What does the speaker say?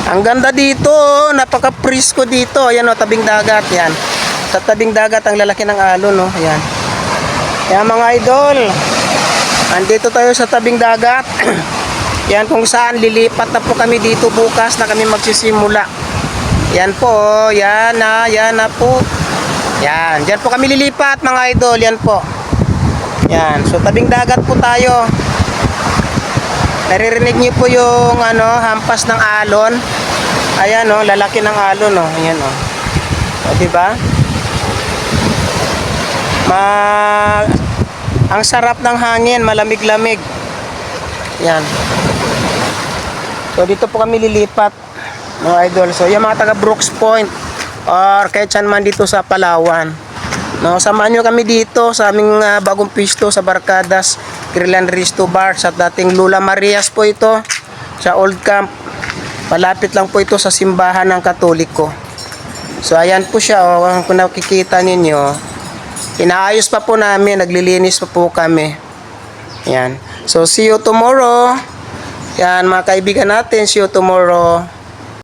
Ang ganda dito, napaka-presko dito. Ayan o, tabing dagat. Yan. Sa tabing dagat, ang lalaki ng alon, no? Ayan. Yan mga idol. Andito tayo sa tabing dagat. Yan kung saan lilipat na po kami dito bukas na kami magsisimula. Yan po, yan na po. Yan, diyan po kami lilipat mga idol, yan po. Yan, so tabing dagat po tayo. Naririnig niyo po yung hampas ng alon. Ayan lalaki ng alon ayan o, di ba? Ang sarap ng hangin, malamig-lamig. Yan. So dito po kami lilipat mga idol. So yung mga taga Brooks Point or kahit saan man dito sa Palawan, samahan nyo kami dito sa aming bagong pisto sa Barcadas Grill and Resto Bar sa dating Lula Marias po ito sa Old Camp. Malapit lang po ito sa simbahan ng Katoliko. So ayan po siya kung nakikita ninyo, inaayos pa po namin, naglilinis pa po kami. Yan. So see you tomorrow. Yan mga kaibigan natin, see you tomorrow.